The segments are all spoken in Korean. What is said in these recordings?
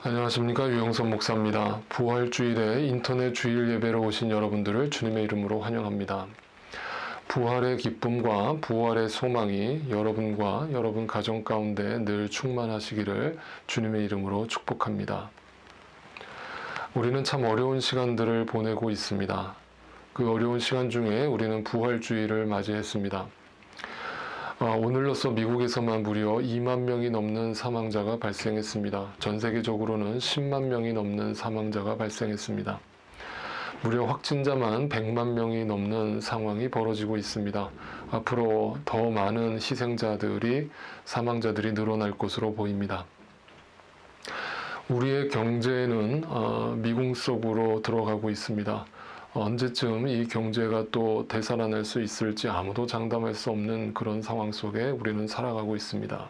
안녕하십니까, 유영선 목사입니다. 부활주일에 인터넷 주일 예배로 오신 여러분들을 주님의 이름으로 환영합니다. 부활의 기쁨과 부활의 소망이 여러분과 여러분 가정 가운데 늘 충만하시기를 주님의 이름으로 축복합니다. 우리는 참 어려운 시간들을 보내고 있습니다. 그 어려운 시간 중에 우리는 부활주일을 맞이했습니다. 오늘로써 미국에서만 무려 2만 명이 넘는 사망자가 발생했습니다. 전 세계적으로는 10만 명이 넘는 사망자가 발생했습니다. 무려 확진자만 100만 명이 넘는 상황이 벌어지고 있습니다. 앞으로 더 많은 희생자들이, 사망자들이 늘어날 것으로 보입니다. 우리의 경제는 미궁 속으로 들어가고 있습니다. 언제쯤 이 경제가 또 되살아날 수 있을지 아무도 장담할 수 없는 그런 상황 속에 우리는 살아가고 있습니다.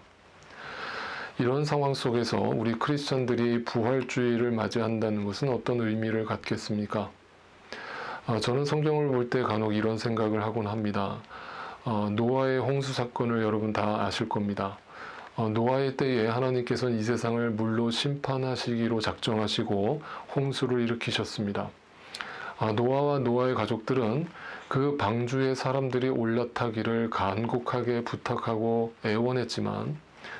이런 상황 속에서 우리 크리스천들이 부활주의를 맞이한다는 것은 어떤 의미를 갖겠습니까? 저는 성경을 볼 때 간혹 이런 생각을 하곤 합니다. 노아의 홍수 사건을 여러분 다 아실 겁니다. 노아의 때에 하나님께서는 이 세상을 물로 심판하시기로 작정하시고 홍수를 일으키셨습니다. 노아와 노아의 가족들은 그 방주에 사람들이 올라타기를 간곡하게 부탁하고 애원했지만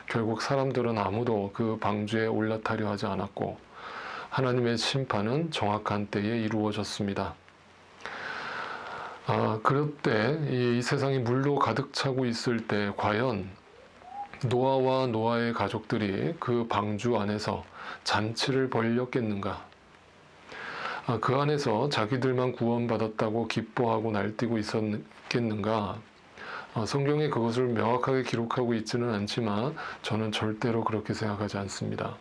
결국 사람들은 아무도 그 방주에 올라타려 하지 않았고 하나님의 심판은 정확한 때에 이루어졌습니다. 그럴 때 이 세상이 물로 가득 차고 있을 때 과연 노아와 노아의 가족들이 그 방주 안에서 잔치를 벌였겠는가? 그 안에서 자기들만 구원받았다고 기뻐하고 날뛰고 있었겠는가? 성경에 그것을 명확하게 기록하고 있지는 않지만 저는 절대로 그렇게 생각하지 않습니다.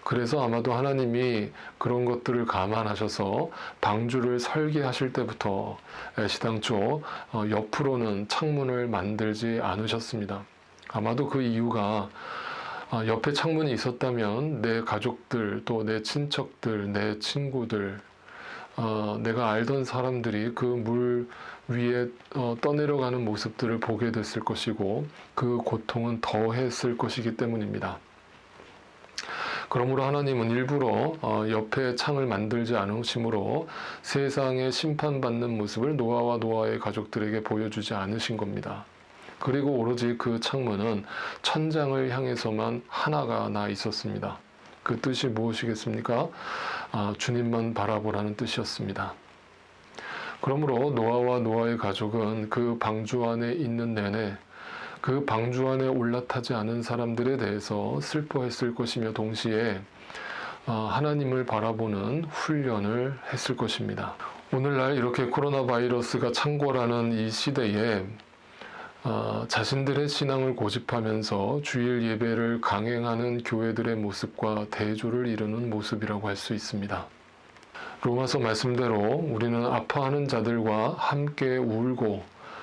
그래서 아마도 하나님이 그런 것들을 감안하셔서 방주를 설계하실 때부터 애시당초 옆으로는 창문을 만들지 않으셨습니다. 아마도 그 이유가 옆에 창문이 있었다면 내 가족들, 또 내 친척들, 내 친구들, 내가 알던 사람들이 그 물 위에 떠내려가는 모습들을 보게 됐을 것이고 그 고통은 더했을 것이기 때문입니다. 그러므로 하나님은 일부러 옆에 창을 만들지 않으심으로 세상에 심판받는 모습을 노아와 노아의 가족들에게 보여주지 않으신 겁니다. 그리고 오로지 그 창문은 천장을 향해서만 하나가 나 있었습니다. 그 뜻이 무엇이겠습니까? 주님만 바라보라는 뜻이었습니다. 그러므로 노아와 노아의 가족은 그 방주 안에 있는 내내 그 방주 안에 올라타지 않은 사람들에 대해서 슬퍼했을 것이며 동시에 하나님을 바라보는 훈련을 했을 것입니다. 오늘날 이렇게 코로나 바이러스가 창궐하는 이 시대에 자신들의 신앙을 고집하면서 주일 예배를 강행하는 교회들의 모습과 대조를 이루는 모습이라고 할 수 있습니다. 로마서 말씀대로 우리는 아파하는 자들과 함께 울고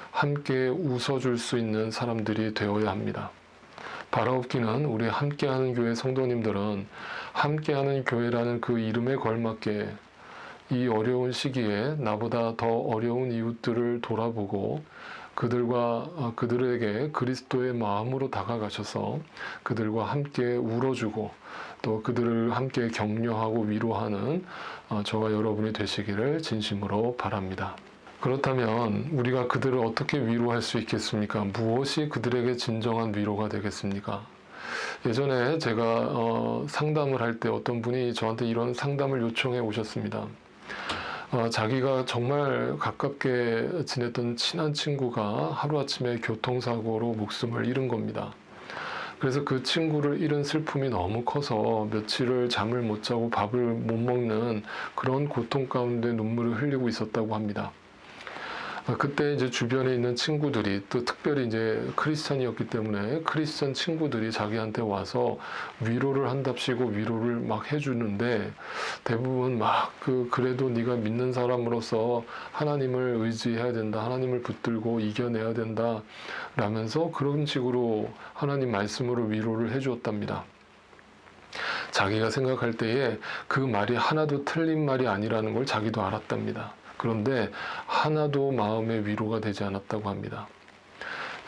함께 웃어줄 수 있는 사람들이 되어야 합니다. 바라옵기는 우리 함께하는 교회 성도님들은 함께하는 교회라는 그 이름에 걸맞게 이 어려운 시기에 나보다 더 어려운 이웃들을 돌아보고 그들에게 그리스도의 마음으로 다가가셔서 그들과 함께 울어주고 또 그들을 함께 격려하고 위로하는 저와 여러분이 되시기를 진심으로 바랍니다. 그렇다면 우리가 그들을 어떻게 위로할 수 있겠습니까? 무엇이 그들에게 진정한 위로가 되겠습니까? 예전에 제가 상담을 할 때 어떤 분이 저한테 이런 상담을 요청해 오셨습니다. 자기가 정말 가깝게 지냈던 친한 친구가 하루아침에 교통사고로 목숨을 잃은 겁니다. 그래서 그 친구를 잃은 슬픔이 너무 커서 며칠을 잠을 못 자고 밥을 못 먹는 그런 고통 가운데 눈물을 흘리고 있었다고 합니다. 그때 이제 주변에 있는 친구들이 또 특별히 이제 크리스찬이었기 때문에 크리스찬 친구들이 자기한테 와서 위로를 한답시고 위로를 막 해주는데 대부분 막 그래도 네가 믿는 사람으로서 하나님을 의지해야 된다. 하나님을 붙들고 이겨내야 된다. 라면서 그런 식으로 하나님 말씀으로 위로를 해주었답니다. 자기가 생각할 때에 그 말이 하나도 틀린 말이 아니라는 걸 자기도 알았답니다. 그런데 하나도 마음의 위로가 되지 않았다고 합니다.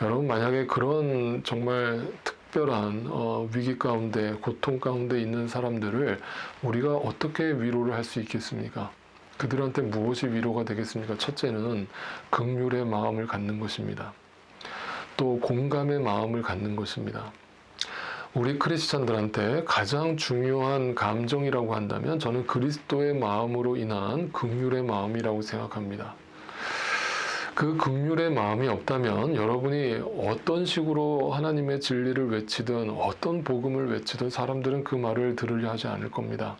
여러분, 만약에 그런 정말 특별한 위기 가운데, 고통 가운데 있는 사람들을 우리가 어떻게 위로를 할 수 있겠습니까? 그들한테 무엇이 위로가 되겠습니까? 첫째는 긍휼의 마음을 갖는 것입니다. 또 공감의 마음을 갖는 것입니다. 우리 크리스찬들한테 가장 중요한 감정이라고 한다면 저는 그리스도의 마음으로 인한 긍휼의 마음이라고 생각합니다. 그 긍휼의 마음이 없다면 여러분이 어떤 식으로 하나님의 진리를 외치든 어떤 복음을 외치든 사람들은 그 말을 들으려 하지 않을 겁니다.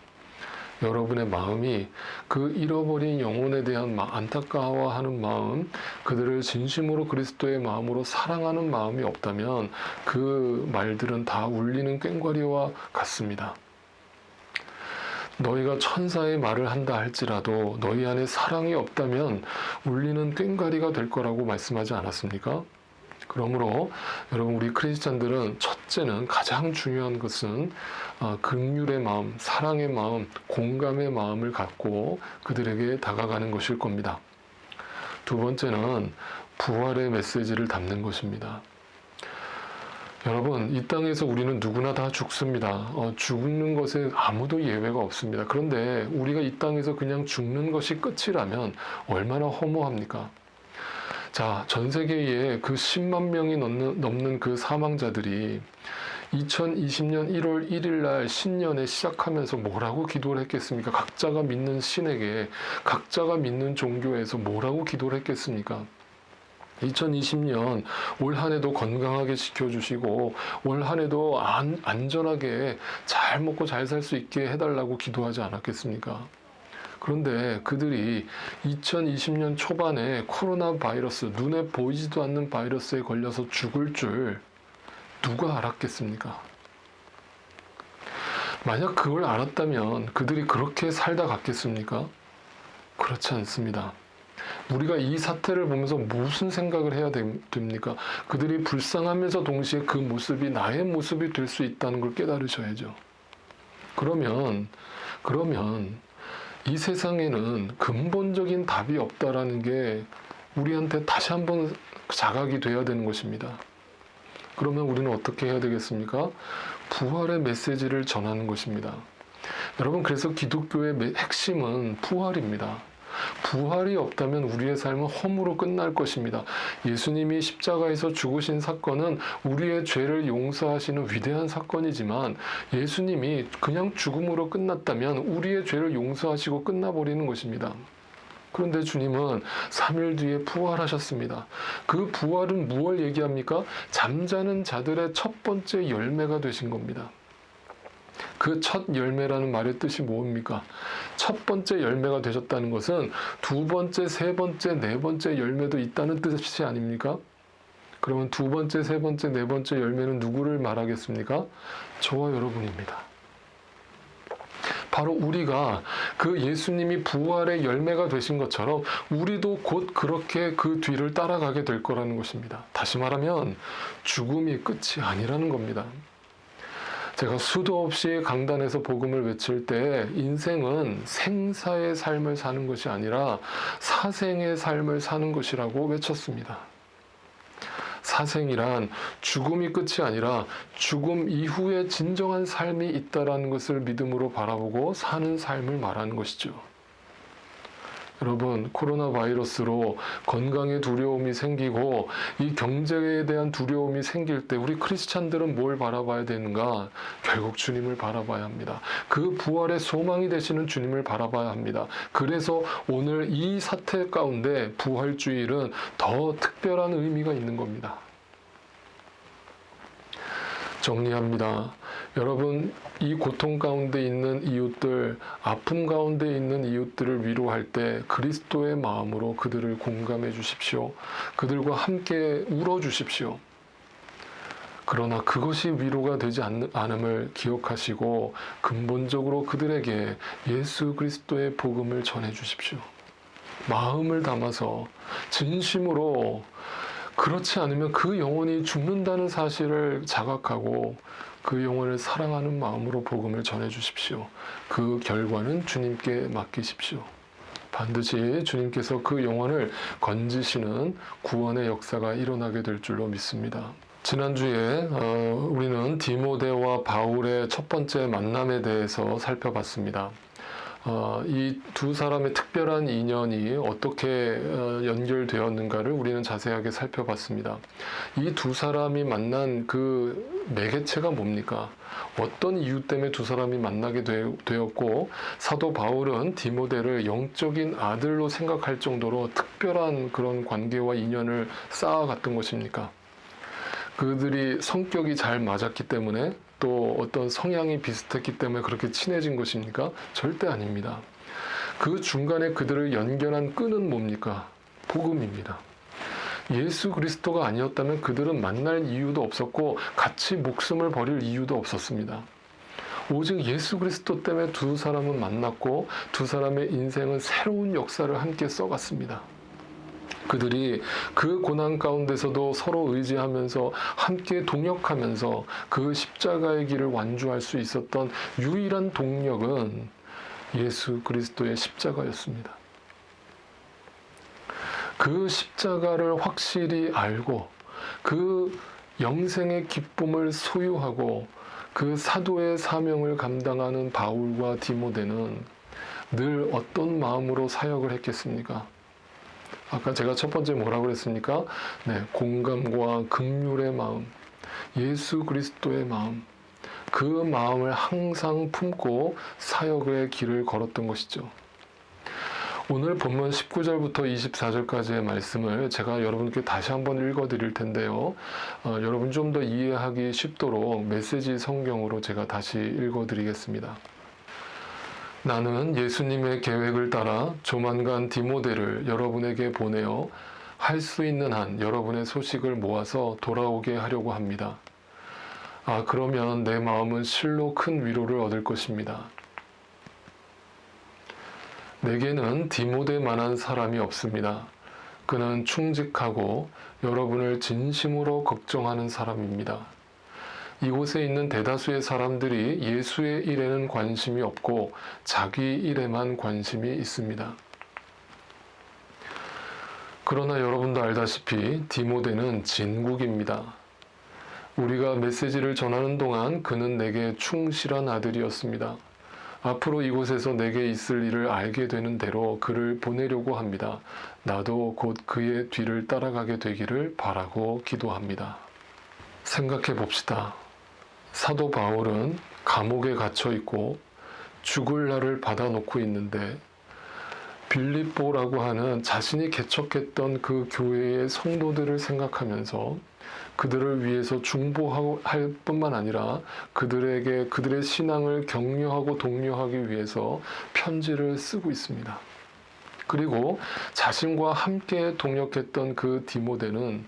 여러분의 마음이 그 잃어버린 영혼에 대한 안타까워하는 마음, 그들을 진심으로 그리스도의 마음으로 사랑하는 마음이 없다면 그 말들은 다 울리는 꽹과리와 같습니다. 너희가 천사의 말을 한다 할지라도 너희 안에 사랑이 없다면 울리는 꽹과리가 될 거라고 말씀하지 않았습니까? 그러므로 여러분, 우리 크리스찬들은 첫째는 가장 중요한 것은 긍휼의 마음, 사랑의 마음, 공감의 마음을 갖고 그들에게 다가가는 것일 겁니다. 두 번째는 부활의 메시지를 담는 것입니다. 여러분, 이 땅에서 우리는 누구나 다 죽습니다. 죽는 것에 아무도 예외가 없습니다. 그런데 우리가 이 땅에서 그냥 죽는 것이 끝이라면 얼마나 허무합니까? 자, 전 세계에 그 10만 명이 넘는 그 사망자들이 2020년 1월 1일 날 신년에 시작하면서 뭐라고 기도를 했겠습니까? 각자가 믿는 신에게, 각자가 믿는 종교에서 뭐라고 기도를 했겠습니까? 2020년 올 한 해도 건강하게 지켜주시고 올 한 해도 안전하게 잘 먹고 잘 살 수 있게 해달라고 기도하지 않았겠습니까? 그런데 그들이 2020년 초반에 코로나 바이러스, 눈에 보이지도 않는 바이러스에 걸려서 죽을 줄 누가 알았겠습니까? 만약 그걸 알았다면 그들이 그렇게 살다 갔겠습니까? 그렇지 않습니다. 우리가 이 사태를 보면서 무슨 생각을 해야 됩니까? 그들이 불쌍하면서 동시에 그 모습이 나의 모습이 될 수 있다는 걸 깨달으셔야죠. 그러면 이 세상에는 근본적인 답이 없다라는 게 우리한테 다시 한번 자각이 돼야 되는 것입니다. 그러면 우리는 어떻게 해야 되겠습니까? 부활의 메시지를 전하는 것입니다. 여러분, 그래서 기독교의 핵심은 부활입니다. 부활이 없다면 우리의 삶은 허무로 끝날 것입니다. 예수님이 십자가에서 죽으신 사건은 우리의 죄를 용서하시는 위대한 사건이지만 예수님이 그냥 죽음으로 끝났다면 우리의 죄를 용서하시고 끝나버리는 것입니다. 그런데 주님은 3일 뒤에 부활하셨습니다. 그 부활은 무엇을 얘기합니까? 잠자는 자들의 첫 번째 열매가 되신 겁니다. 그 첫 열매라는 말의 뜻이 뭡니까? 첫 번째 열매가 되셨다는 것은 두 번째, 세 번째, 네 번째 열매도 있다는 뜻이 아닙니까? 그러면 두 번째, 세 번째, 네 번째 열매는 누구를 말하겠습니까? 저와 여러분입니다. 바로 우리가 그 예수님이 부활의 열매가 되신 것처럼 우리도 곧 그렇게 그 뒤를 따라가게 될 거라는 것입니다. 다시 말하면 죽음이 끝이 아니라는 겁니다. 제가 수도 없이 강단에서 복음을 외칠 때 인생은 생사의 삶을 사는 것이 아니라 사생의 삶을 사는 것이라고 외쳤습니다. 사생이란 죽음이 끝이 아니라 죽음 이후에 진정한 삶이 있다라는 것을 믿음으로 바라보고 사는 삶을 말하는 것이죠. 여러분, 코로나 바이러스로 건강에 두려움이 생기고 이 경제에 대한 두려움이 생길 때 우리 크리스찬들은 뭘 바라봐야 되는가? 결국 주님을 바라봐야 합니다. 그 부활의 소망이 되시는 주님을 바라봐야 합니다. 그래서 오늘 이 사태 가운데 부활주일은 더 특별한 의미가 있는 겁니다. 정리합니다. 여러분, 이 고통 가운데 있는 이웃들, 아픔 가운데 있는 이웃들을 위로할 때 그리스도의 마음으로 그들을 공감해 주십시오. 그들과 함께 울어 주십시오. 그러나 그것이 위로가 되지 않음을 기억하시고 근본적으로 그들에게 예수 그리스도의 복음을 전해 주십시오. 마음을 담아서 진심으로, 그렇지 않으면 그 영혼이 죽는다는 사실을 자각하고 그 영혼을 사랑하는 마음으로 복음을 전해 주십시오. 그 결과는 주님께 맡기십시오. 반드시 주님께서 그 영혼을 건지시는 구원의 역사가 일어나게 될 줄로 믿습니다. 지난주에 우리는 디모데와 바울의 첫 번째 만남에 대해서 살펴봤습니다. 이 두 사람의 특별한 인연이 어떻게 연결되었는가를 우리는 자세하게 살펴봤습니다. 이 두 사람이 만난 그 매개체가 뭡니까? 어떤 이유 때문에 두 사람이 만나게 되었고, 사도 바울은 디모데를 영적인 아들로 생각할 정도로 특별한 그런 관계와 인연을 쌓아갔던 것입니까? 그들이 성격이 잘 맞았기 때문에, 또 어떤 성향이 비슷했기 때문에 그렇게 친해진 것입니까? 절대 아닙니다. 그 중간에 그들을 연결한 끈은 뭡니까? 복음입니다. 예수 그리스도가 아니었다면 그들은 만날 이유도 없었고 같이 목숨을 버릴 이유도 없었습니다. 오직 예수 그리스도 때문에 두 사람은 만났고 두 사람의 인생은 새로운 역사를 함께 써갔습니다. 그들이 그 고난 가운데서도 서로 의지하면서 함께 동역하면서 그 십자가의 길을 완주할 수 있었던 유일한 동력은 예수 그리스도의 십자가였습니다. 그 십자가를 확실히 알고 그 영생의 기쁨을 소유하고 그 사도의 사명을 감당하는 바울과 디모데는 늘 어떤 마음으로 사역을 했겠습니까? 아까 제가 첫 번째 뭐라고 그랬습니까? 공감과 긍휼의 마음, 예수 그리스도의 마음, 그 마음을 항상 품고 사역의 길을 걸었던 것이죠. 오늘 본문 19절부터 24절까지의 말씀을 제가 여러분께 다시 한번 읽어드릴 텐데요. 여러분 좀 더 이해하기 쉽도록 메시지 성경으로 제가 다시 읽어드리겠습니다. 나는 예수님의 계획을 따라 조만간 디모데를 여러분에게 보내어 할 수 있는 한 여러분의 소식을 모아서 돌아오게 하려고 합니다. 그러면 내 마음은 실로 큰 위로를 얻을 것입니다. 내게는 디모데만한 사람이 없습니다. 그는 충직하고 여러분을 진심으로 걱정하는 사람입니다. 이곳에 있는 대다수의 사람들이 예수의 일에는 관심이 없고 자기 일에만 관심이 있습니다. 그러나 여러분도 알다시피 디모데는 진국입니다. 우리가 메시지를 전하는 동안 그는 내게 충실한 아들이었습니다. 앞으로 이곳에서 내게 있을 일을 알게 되는 대로 그를 보내려고 합니다. 나도 곧 그의 뒤를 따라가게 되기를 바라고 기도합니다. 생각해 봅시다. 사도 바울은 감옥에 갇혀 있고 죽을 날을 받아놓고 있는데 빌립보라고 하는 자신이 개척했던 그 교회의 성도들을 생각하면서 그들을 위해서 중보할 뿐만 아니라 그들의 신앙을 격려하고 독려하기 위해서 편지를 쓰고 있습니다. 그리고 자신과 함께 동역했던 그 디모데는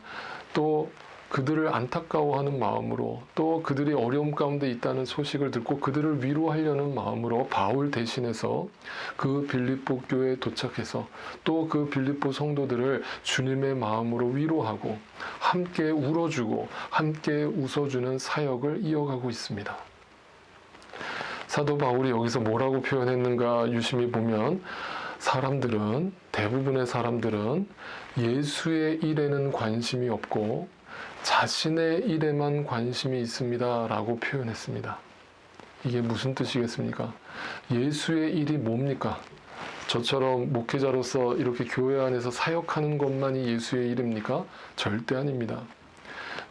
또 그들을 안타까워하는 마음으로 또 그들이 어려움 가운데 있다는 소식을 듣고 그들을 위로하려는 마음으로 바울 대신해서 그 빌립보 교회에 도착해서 또 그 빌립보 성도들을 주님의 마음으로 위로하고 함께 울어주고 함께 웃어주는 사역을 이어가고 있습니다. 사도 바울이 여기서 뭐라고 표현했는가 유심히 보면 대부분의 사람들은 예수의 일에는 관심이 없고 자신의 일에만 관심이 있습니다 라고 표현했습니다. 이게 무슨 뜻이겠습니까? 예수의 일이 뭡니까? 저처럼 목회자로서 이렇게 교회 안에서 사역하는 것만이 예수의 일입니까? 절대 아닙니다.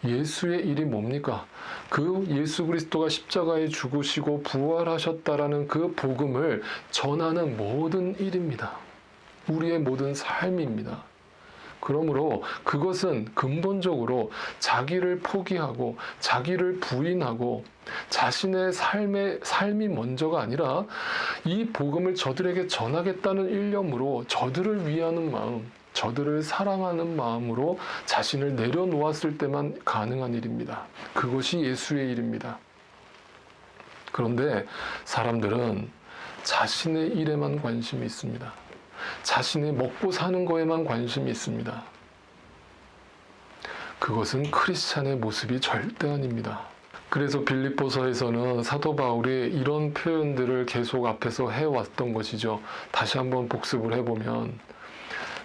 예수의 일이 뭡니까? 그 예수 그리스도가 십자가에 죽으시고 부활하셨다라는 그 복음을 전하는 모든 일입니다. 우리의 모든 삶입니다. 그러므로 그것은 근본적으로 자기를 포기하고 자기를 부인하고 자신의 삶이 먼저가 아니라 이 복음을 저들에게 전하겠다는 일념으로 저들을 위하는 마음, 저들을 사랑하는 마음으로 자신을 내려놓았을 때만 가능한 일입니다. 그것이 예수의 일입니다. 그런데 사람들은 자신의 일에만 관심이 있습니다. 자신이 먹고 사는 거에만 관심이 있습니다. 그것은 크리스찬의 모습이 절대 아닙니다. 그래서 빌립보서에서는 사도 바울이 이런 표현들을 계속 앞에서 해왔던 것이죠. 다시 한번 복습을 해보면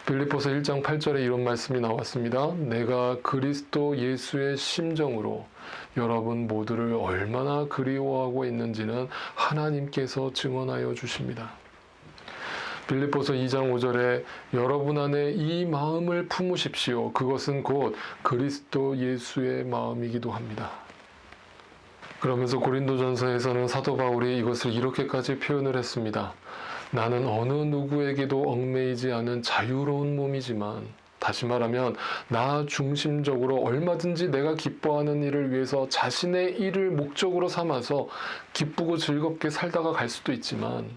빌립보서 1장 8절에 이런 말씀이 나왔습니다. 내가 그리스도 예수의 심정으로 여러분 모두를 얼마나 그리워하고 있는지는 하나님께서 증언하여 주십니다. 빌립보서 2장 5절에 여러분 안에 이 마음을 품으십시오. 그것은 곧 그리스도 예수의 마음이기도 합니다. 그러면서 고린도전서에서는 사도 바울이 이것을 이렇게까지 표현을 했습니다. 나는 어느 누구에게도 얽매이지 않은 자유로운 몸이지만, 다시 말하면 나 중심적으로 얼마든지 내가 기뻐하는 일을 위해서 자신의 일을 목적으로 삼아서 기쁘고 즐겁게 살다가 갈 수도 있지만,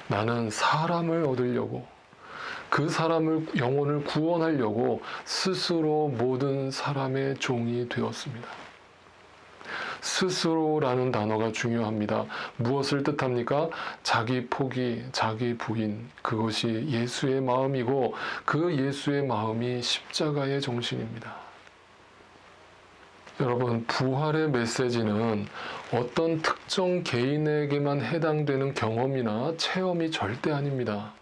나는 사람을 얻으려고, 그 사람을 영혼을 구원하려고 스스로 모든 사람의 종이 되었습니다. 스스로라는 단어가 중요합니다. 무엇을 뜻합니까? 자기 포기, 자기 부인, 그것이 예수의 마음이고 그 예수의 마음이 십자가의 정신입니다. 여러분, 부활의 메시지는 어떤 특정 개인에게만 해당되는 경험이나 체험이 절대 아닙니다.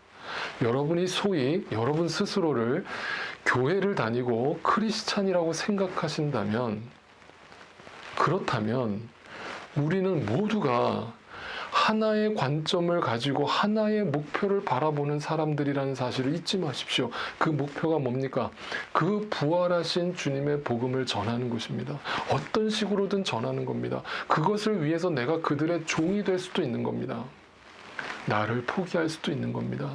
여러분이 소위 여러분 스스로를 교회를 다니고 크리스찬이라고 생각하신다면, 그렇다면 우리는 모두가 하나의 관점을 가지고 하나의 목표를 바라보는 사람들이라는 사실을 잊지 마십시오. 그 목표가 뭡니까? 그 부활하신 주님의 복음을 전하는 것입니다. 어떤 식으로든 전하는 겁니다. 그것을 위해서 내가 그들의 종이 될 수도 있는 겁니다. 나를 포기할 수도 있는 겁니다.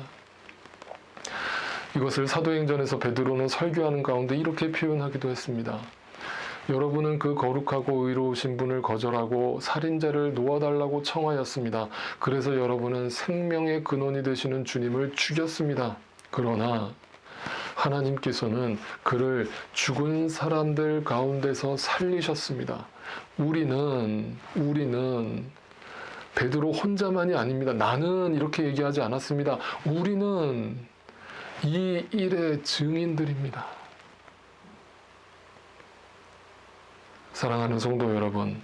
이것을 사도행전에서 베드로는 설교하는 가운데 이렇게 표현하기도 했습니다. 여러분은 그 거룩하고 의로우신 분을 거절하고 살인자를 놓아달라고 청하였습니다. 그래서 여러분은 생명의 근원이 되시는 주님을 죽였습니다. 그러나 하나님께서는 그를 죽은 사람들 가운데서 살리셨습니다. 우리는 베드로 혼자만이 아닙니다. 나는 이렇게 얘기하지 않았습니다. 우리는 이 일의 증인들입니다. 사랑하는 성도 여러분,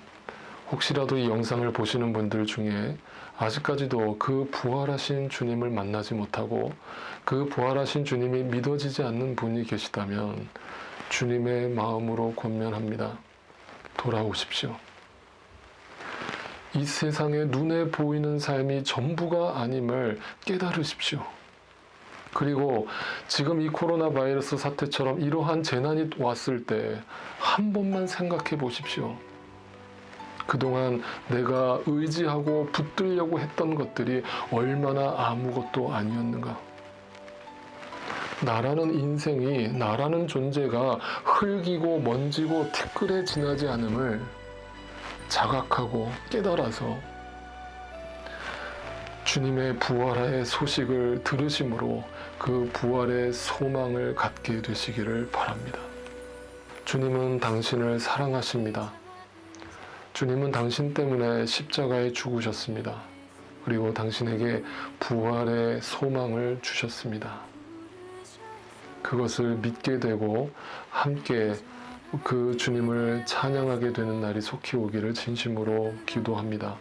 혹시라도 이 영상을 보시는 분들 중에 아직까지도 그 부활하신 주님을 만나지 못하고 그 부활하신 주님이 믿어지지 않는 분이 계시다면 주님의 마음으로 권면합니다. 돌아오십시오. 이 세상에 눈에 보이는 삶이 전부가 아님을 깨달으십시오. 그리고 지금 이 코로나 바이러스 사태처럼 이러한 재난이 왔을 때 한 번만 생각해 보십시오. 그동안 내가 의지하고 붙들려고 했던 것들이 얼마나 아무것도 아니었는가. 나라는 인생이, 나라는 존재가 흙이고 먼지고 티끌에 지나지 않음을 자각하고 깨달아서 주님의 부활의 소식을 들으심으로 그 부활의 소망을 갖게 되시기를 바랍니다. 주님은 당신을 사랑하십니다. 주님은 당신 때문에 십자가에 죽으셨습니다. 그리고 당신에게 부활의 소망을 주셨습니다. 그것을 믿게 되고 함께 그 주님을 찬양하게 되는 날이 속히 오기를 진심으로 기도합니다.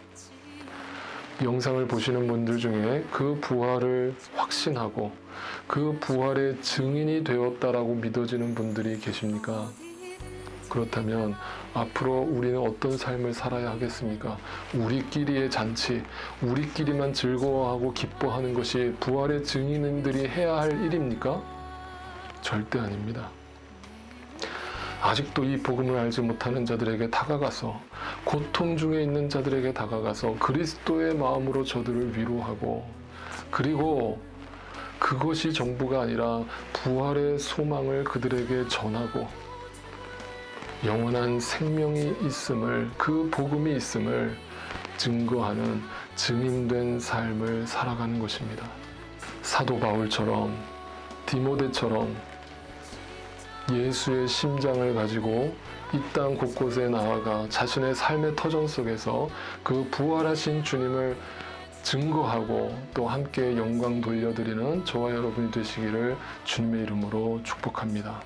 영상을 보시는 분들 중에 그 부활을 확신하고 그 부활의 증인이 되었다라고 믿어지는 분들이 계십니까? 그렇다면 앞으로 우리는 어떤 삶을 살아야 하겠습니까? 우리끼리의 잔치, 우리끼리만 즐거워하고 기뻐하는 것이 부활의 증인들이 해야 할 일입니까? 절대 아닙니다. 아직도 이 복음을 알지 못하는 자들에게 다가가서, 고통 중에 있는 자들에게 다가가서 그리스도의 마음으로 저들을 위로하고, 그리고 그것이 전부가 아니라 부활의 소망을 그들에게 전하고 영원한 생명이 있음을, 그 복음이 있음을 증거하는 증인된 삶을 살아가는 것입니다. 사도 바울처럼, 디모데처럼 예수의 심장을 가지고 이 땅 곳곳에 나아가 자신의 삶의 터전 속에서 그 부활하신 주님을 증거하고 또 함께 영광 돌려드리는 저와 여러분이 되시기를 주님의 이름으로 축복합니다.